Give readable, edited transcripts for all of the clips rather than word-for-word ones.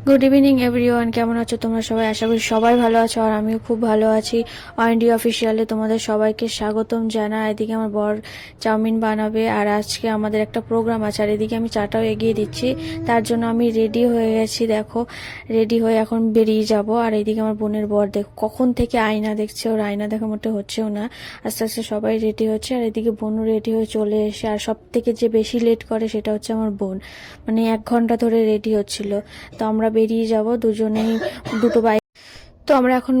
Good evening everyone, কেমন আছো তোমরা সবাই? আশা করি সবাই ভালো আছো আর আমিও খুব ভালো আছি। OND অফিসিয়ালে তোমাদের সবাইকে স্বাগতম জানাই। এদিকে আমার বর চাউমিন বানাবে আর আজকে আমাদের একটা প্রোগ্রাম আছে, আর এদিকে আমি চাটাও এগিয়ে দিচ্ছি। তার জন্য আমি রেডি হয়ে গেছি, দেখো রেডি হয়ে এখন বেরিয়ে যাব। আর এদিকে আমার বোনের বর দেখো কখন থেকে আয়না দেখছে, ওর আয়না দেখা মোটে হচ্ছেও না। আস্তে আস্তে সবাই রেডি হচ্ছে আর এদিকে বোনও রেডি হয়ে চলে এসে, আর সব থেকে যে বেশি লেট করে সেটা হচ্ছে আমার বোন, মানে 1 ঘন্টা ধরে রেডি হচ্ছিল। তো আমরা বেরিয়ে যাব দুজনেই, দুটো বাইক। তো আমরা এখন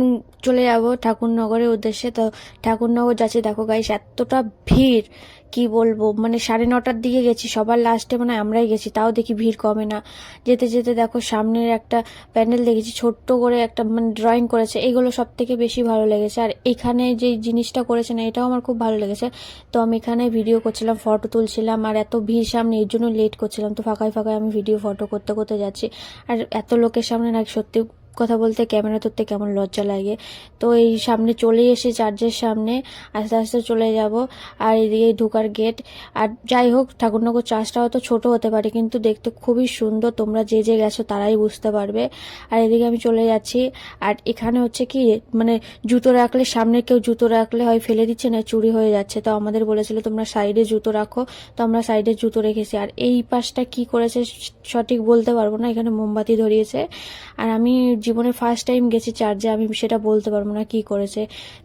চলে যাব ঠাকুরনগরের উদ্দেশ্যে। তো ঠাকুরনগর যাচ্ছি, দেখো গাইস এতটা ভিড় কি বলবো, মানে 9:30টার দিকে গেছি, সবার লাস্টে মানে আমরাই গেছি, তাও দেখি ভিড় কমে না। যেতে যেতে দেখো সামনের একটা প্যান্ডেল দেখেছি, ছোট্ট করে একটা মানে ড্রয়িং করেছে, এগুলো সব থেকে বেশি ভালো লেগেছে। আর এখানে যে জিনিসটা করেছে না, এটাও আমার খুব ভালো লেগেছে। তো আমি এখানে ভিডিও করছিলাম, ফটো তুলছিলাম, আর এত ভিড় সামনে এর জন্য লেট করছিলাম। তো ফাঁকায় ফাঁকায় আমি ভিডিও ফটো করতে করতে যাচ্ছি। আর এত লোকের সামনে না সত্যি কথা বলতে ক্যামেরা ধরতে কেমন লজ্জা লাগে। তো এই সামনে চলে এসে চার্চের সামনে আস্তে আস্তে চলে যাব। আর এদিকে ঢোকার গেট। আর যাই হোক, ঠাকুরনগর চার্চটা হয়তো ছোট হতে পারে কিন্তু দেখতে খুবই সুন্দর, তোমরা যে যে গেছো তারাই বুঝতে পারবে। আর এদিকে আমি চলে যাচ্ছি। আর এখানে হচ্ছে কি, মানে জুতো রাখলে, সামনে কেউ জুতো রাখলে হয় ফেলে দিচ্ছে না চুরি হয়ে যাচ্ছে। তো আমাদের বলেছিল তোমরা সাইডে জুতো রাখো, তো আমরা সাইডে জুতো রেখেছি। আর এই পাশটা কি করেছে সঠিক বলতে পারবো না, এখানে মোমবাতি ধরিয়েছে। আর আমি জীবনে ফার্স্ট টাইম গেছি চার্চে, আমি সেটা বলতে পারবো না কি করেছে।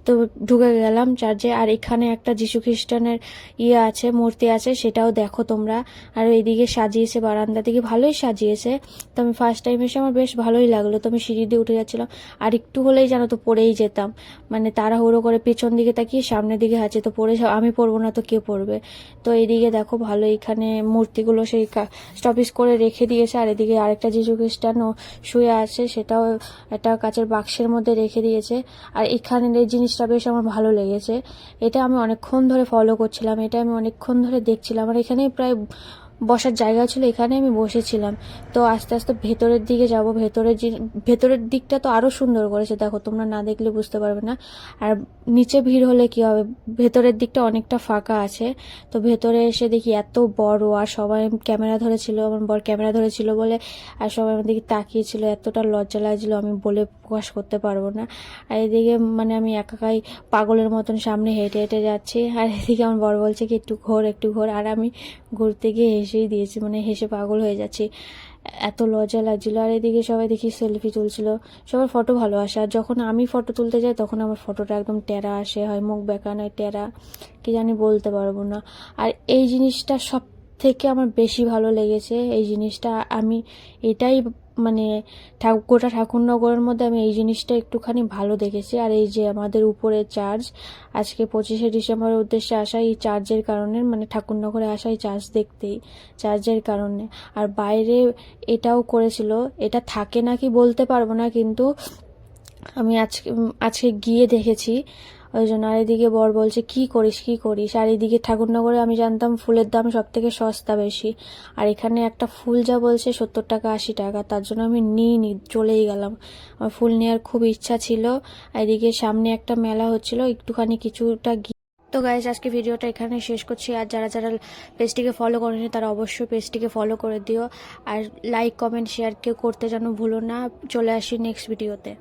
তো ঢুকে গেলাম চার্চে। আর এখানে একটা যীশু খ্রিস্টানের ইয়ে আছে, মূর্তি আছে, সেটাও দেখো তোমরা। আর এইদিকে সাজিয়েছে, বারান্দা দিকে ভালোই সাজিয়েছে। তো আমি ফার্স্ট টাইম এসে আমার বেশ ভালোই লাগলো। তো আমি সিঁড়ি দিয়ে উঠে যাচ্ছিলাম, আর একটু হলেই জানো তো পড়েই যেতাম, মানে তাড়াহুড়ো করে পেছন দিকে তাকিয়ে সামনের দিকে আছে, তো পড়ে আমি পড়বো না তো কে পড়বে। তো এইদিকে দেখো ভালো, এখানে মূর্তিগুলো সেই স্টপিস করে রেখে দিয়েছে। আর এদিকে আরেকটা যীশু খ্রিস্টানও শুয়ে আছে, সেটাও একটা কাচের বাক্সের মধ্যে রেখে দিয়েছে। আর এখানে এই জিনিসটা বেশ আমার ভালো লেগেছে, এটা আমি অনেকক্ষণ ধরে ফলো করছিলাম, এটা আমি অনেকক্ষণ ধরে দেখছিলাম। আর এখানে প্রায় বসার জায়গা ছিল, এখানে আমি বসেছিলাম। তো আস্তে আস্তে ভেতরের দিকে যাব। ভেতরের দিকটা তো আরো সুন্দর করেছে, দেখো তোমরা না দেখলে বুঝতে পারবে না। আর নিচে ভিড় হলে কি হবে, ভেতরের দিকটা অনেকটা ফাঁকা আছে। তো ভেতরে এসে দেখি এত বড়, আর সবাই ক্যামেরা ধরেছিল, আমার বর ক্যামেরা ধরেছিল বলে, আর সবাই আমার দিকে তাকিয়েছিল, এতটা লজ্জা লাগছিল আমি বলে প্রকাশ করতে পারবো না। আর এদিকে মানে আমি একাই পাগলের মতন সামনে হেঁটে হেঁটে যাচ্ছি। আর এদিকে আমার বর বলছে কি একটু ঘোর একটু ঘোর, আর আমি ঘুরতে গিয়ে হেসেই দিয়েছি, মানে হেসে পাগল হয়ে যাচ্ছি, এত লজ্জা লাগছিল। আর এদিকে সবাই দেখি সেলফি তুলছিল, সবার ফটো ভালো আসে। আর যখন আমি ফটো তুলতে যাই তখন আমার ফটোটা একদম টেরা আসে, হয় মুখ বেঁকা নয় টেরা, কি জানি বলতে পারবো না। আর এই জিনিসটা সব থেকে আমার বেশি ভালো লেগেছে, এই জিনিসটা আমি এটাই মানে গোটা ঠাকুরনগরের মধ্যে আমি এই জিনিসটা একটুখানি ভালো দেখেছি। আর এই যে আমাদের উপরে চার্চ, আজকে 25শে ডিসেম্বরের উদ্দেশ্যে আসা এই চার্চের কারণে, মানে ঠাকুরনগরে আসা এই চার্চ দেখতেই, চার্চের কারণে। আর বাইরে এটাও করেছিল, এটা থাকে নাকি বলতে পারবো না, কিন্তু আমি আজকে আজকে গিয়ে দেখেছি, ওই জন্য। আর এদিকে বর বলছে কি করিস কি করিস। আর এদিকে ঠাকুরনগরে আমি জানতাম ফুলের দাম সব থেকে সস্তা বেশি, আর এখানে একটা ফুল যা বলছে 70 টাকা 80 টাকা, তার জন্য আমি নিইনি, চলেই গেলাম। আমার ফুল নেওয়ার খুব ইচ্ছা ছিল। আর এদিকে সামনে একটা মেলা হচ্ছিল, একটুখানি কিছুটা। তো গাইজ আজকে ভিডিওটা এখানে শেষ করছি। আর যারা যারা পেজটিকে ফলো করেনি তারা অবশ্যই পেজটিকে ফলো করে দিও, আর লাইক কমেন্ট শেয়ার কেউ করতে যেন ভুলো না। চলে আসি নেক্সট ভিডিওতে।